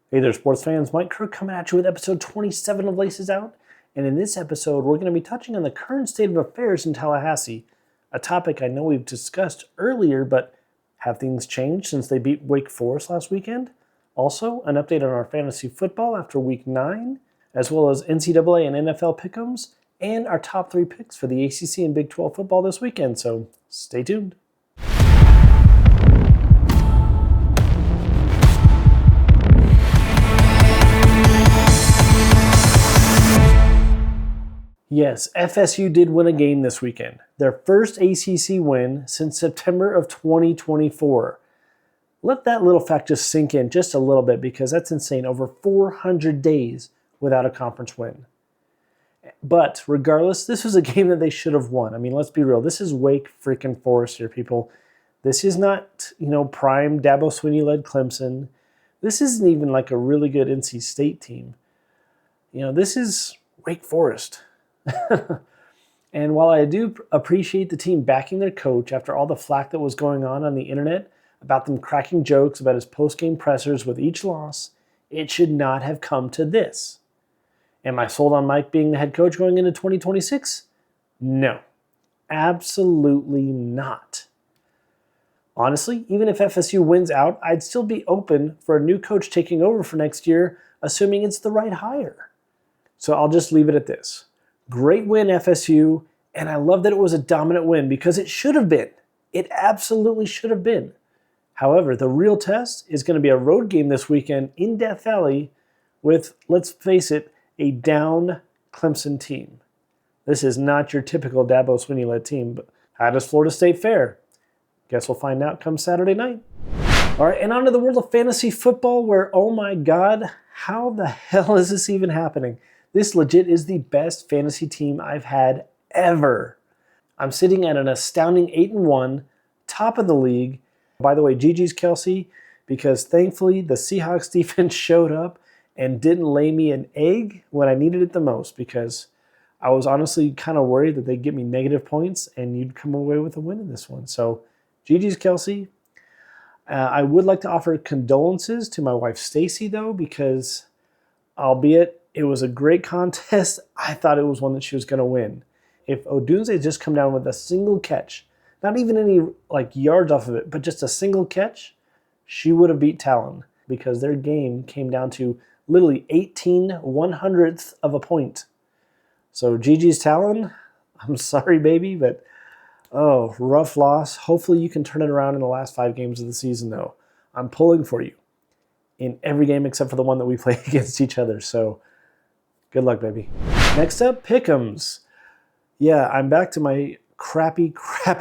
Hey there, sports fans. Mike Kirk coming at you with episode 27 of Laces Out. And in this episode, we're going to be touching on the current state of affairs in Tallahassee, a topic I know we've discussed earlier, but have things changed since they beat Wake Forest last weekend? Also, an update on our fantasy football after week 9, as well as NCAA and NFL pick'ems, and our top 3 picks for the ACC and Big 12 football this weekend, so stay tuned. Yes, FSU did win a game this weekend. Their first ACC win since September of 2024. Let that little fact just sink in just a little bit because that's insane. Over 400 days without a conference win. But regardless, this was a game that they should have won. I mean, let's be real. This is Wake freaking Forest here, people. This is not, prime Dabo Swinney-led Clemson. This isn't even like a really good NC State team. This is Wake Forest. And while I do appreciate the team backing their coach after all the flack that was going on the internet about them cracking jokes about his post-game pressers with each loss, it should not have come to this. Am I sold on Mike being the head coach going into 2026? No, absolutely not. Honestly, even if FSU wins out, I'd still be open for a new coach taking over for next year, assuming it's the right hire. So I'll just leave it at this. Great win, FSU, and I love that it was a dominant win because it should have been. It absolutely should have been. However, the real test is going to be a road game this weekend in Death Valley with, let's face it, a down Clemson team. This is not your typical Dabo Swinney-led team, but how does Florida State fare? Guess we'll find out come Saturday night. All right, and on to the world of fantasy football where, oh my God, how the hell is this even happening? This legit is the best fantasy team I've had ever. I'm sitting at an astounding 8-1, top of the league. By the way, GG's Kelsey, because thankfully the Seahawks defense showed up and didn't lay me an egg when I needed it the most because I was honestly kind of worried that they'd give me negative points and you'd come away with a win in this one. So GG's Kelsey. I would like to offer condolences to my wife Stacy though because albeit it was a great contest, I thought it was one that she was going to win. If Odunze had just come down with a single catch, not even any yards off of it, but just a single catch, she would have beat Talon because their game came down to literally 18/100th of a point. So GG's Talon, I'm sorry, baby, but rough loss. Hopefully you can turn it around in the last 5 games of the season, though. I'm pulling for you in every game except for the one that we play against each other. So good luck, baby. Next up, pick'ems. Yeah, I'm back to my crappy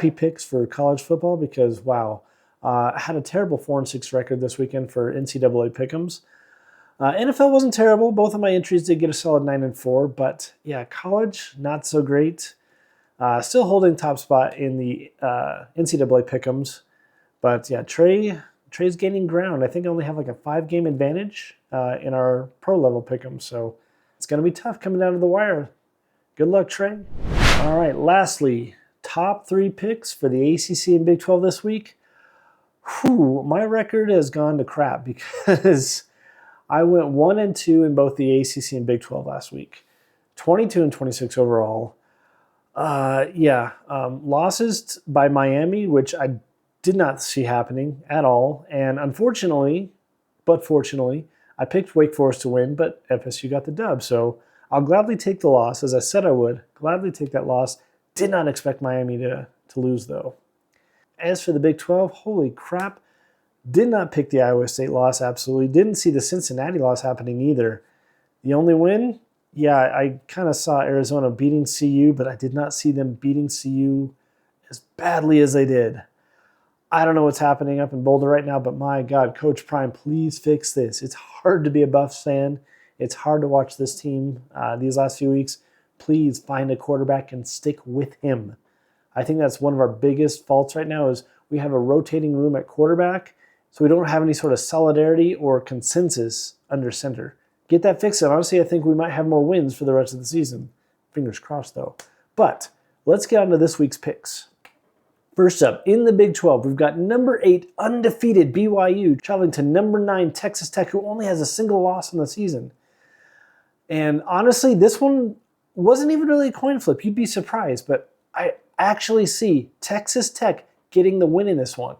picks for college football because, wow, I had a terrible 4-6 record this weekend for NCAA pick'ems. NFL wasn't terrible. Both of my entries did get a solid 9-4, but yeah, college, not so great. Still holding top spot in the NCAA pick'ems. But yeah, Trey's gaining ground. I think I only have like a 5-game advantage in our pro level pick'em, so it's going to be tough coming down to the wire. Good luck, Trey. All right, lastly, top 3 picks for the ACC and Big 12 this week. My record has gone to crap because I went 1-2 in both the ACC and Big 12 last week. 22-26 overall. Losses by Miami, which I did not see happening at all. And unfortunately, but fortunately, I picked Wake Forest to win, but FSU got the dub. So I'll gladly take the loss, as I said I would. Gladly take that loss. Did not expect Miami to lose, though. As for the Big 12, holy crap. Did not pick the Iowa State loss, absolutely. Didn't see the Cincinnati loss happening either. The only win? Yeah, I kind of saw Arizona beating CU, but I did not see them beating CU as badly as they did. I don't know what's happening up in Boulder right now, but my God, Coach Prime, please fix this. It's hard to be a Buffs fan. It's hard to watch this team these last few weeks. Please find a quarterback and stick with him. I think that's one of our biggest faults right now is we have a rotating room at quarterback, so we don't have any sort of solidarity or consensus under center. Get that fixed, and honestly, I think we might have more wins for the rest of the season. Fingers crossed, though. But let's get on to this week's picks. First up, in the Big 12, we've got number 8 undefeated BYU traveling to number 9 Texas Tech, who only has a single loss in the season. And honestly, this one wasn't even really a coin flip. You'd be surprised, but I actually see Texas Tech getting the win in this one.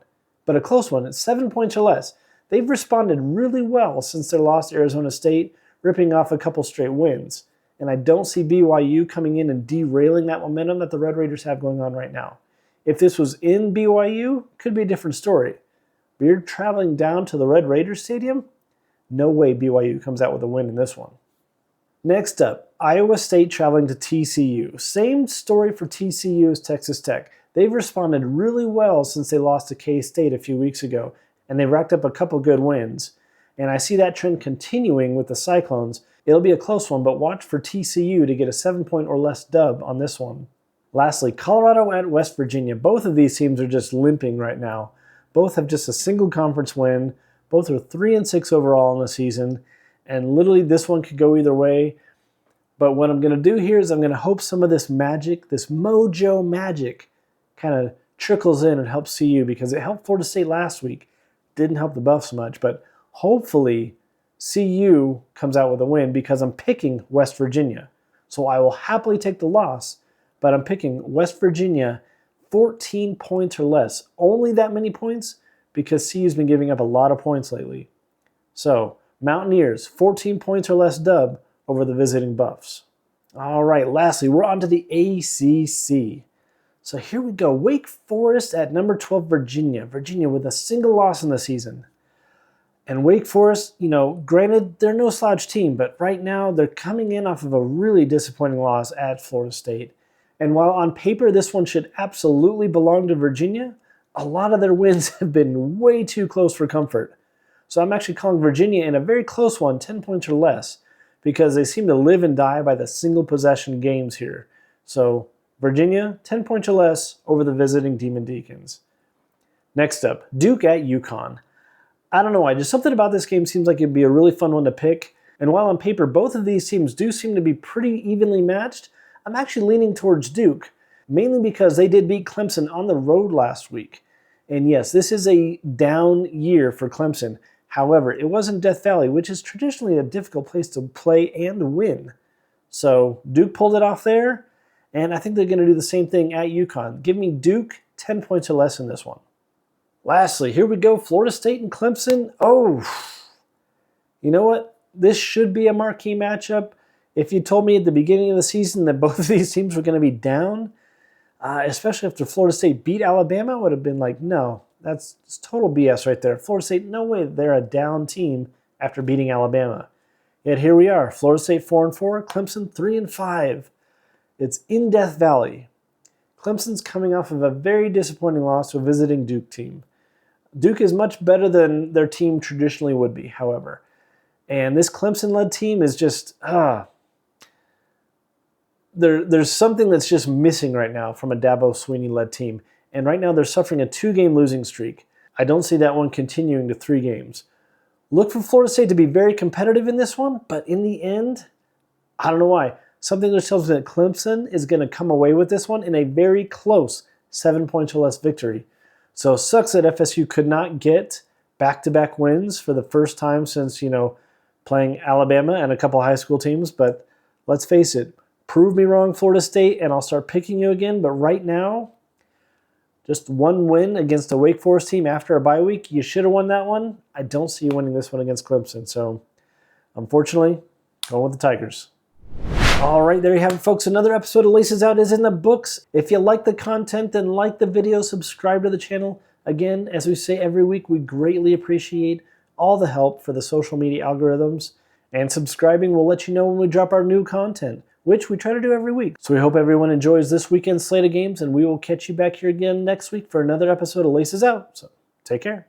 But a close one, it's 7 points or less. They've responded really well since their loss to Arizona State, ripping off a couple straight wins. And I don't see BYU coming in and derailing that momentum that the Red Raiders have going on right now. If this was in BYU, could be a different story. But you're traveling down to the Red Raiders Stadium? No way BYU comes out with a win in this one. Next up, Iowa State traveling to TCU. Same story for TCU as Texas Tech. They've responded really well since they lost to K-State a few weeks ago, and they racked up a couple good wins. And I see that trend continuing with the Cyclones. It'll be a close one, but watch for TCU to get a 7-point or less dub on this one. Lastly, Colorado at West Virginia. Both of these teams are just limping right now. Both have just a single conference win. Both are 3-6 overall in the season. And literally this one could go either way. But what I'm going to do here is I'm going to hope some of this magic, this mojo magic, kind of trickles in and helps CU, because it helped Florida State last week. Didn't help the Buffs much, but hopefully CU comes out with a win, because I'm picking West Virginia. So I will happily take the loss, but I'm picking West Virginia 14 points or less. Only that many points because CU's been giving up a lot of points lately. So Mountaineers, 14 points or less dub over the visiting Buffs. All right, lastly, we're on to the ACC. So here we go. Wake Forest at number 12, Virginia. Virginia with a single loss in the season. And Wake Forest, granted, they're no slouch team, but right now they're coming in off of a really disappointing loss at Florida State. And while on paper this one should absolutely belong to Virginia, a lot of their wins have been way too close for comfort. So I'm actually calling Virginia in a very close one, 10 points or less, because they seem to live and die by the single possession games here. So Virginia, 10 points or less over the visiting Demon Deacons. Next up, Duke at UConn. I don't know why, just something about this game seems like it'd be a really fun one to pick. And while on paper both of these teams do seem to be pretty evenly matched, I'm actually leaning towards Duke, mainly because they did beat Clemson on the road last week. And yes, this is a down year for Clemson. However, it was in Death Valley, which is traditionally a difficult place to play and win. So Duke pulled it off there, and I think they're going to do the same thing at UConn. Give me Duke 10 points or less in this one. Lastly, here we go, Florida State and Clemson. Oh, you know what? This should be a marquee matchup. If you told me at the beginning of the season that both of these teams were going to be down, especially after Florida State beat Alabama, I would have been like, no, that's total BS right there. Florida State, no way they're a down team after beating Alabama. Yet here we are, Florida State 4-4, Clemson 3-5. It's in Death Valley. Clemson's coming off of a very disappointing loss to a visiting Duke team. Duke is much better than their team traditionally would be, however. And this Clemson-led team is just, there's something that's just missing right now from a Dabo Swinney-led team. And right now they're suffering a 2-game losing streak. I don't see that one continuing to 3 games. Look for Florida State to be very competitive in this one, but in the end, I don't know why. Something that tells me that Clemson is going to come away with this one in a very close 7 points or less victory. So it sucks that FSU could not get back-to-back wins for the first time since, playing Alabama and a couple high school teams. But let's face it, prove me wrong, Florida State, and I'll start picking you again. But right now, just one win against a Wake Forest team after a bye week. You should have won that one. I don't see you winning this one against Clemson. So, unfortunately, going with the Tigers. All right, there you have it, folks. Another episode of Laces Out is in the books. If you like the content, then like the video, subscribe to the channel. Again, as we say every week, we greatly appreciate all the help for the social media algorithms. And subscribing will let you know when we drop our new content, which we try to do every week. So we hope everyone enjoys this weekend's slate of games, and we will catch you back here again next week for another episode of Laces Out. So take care.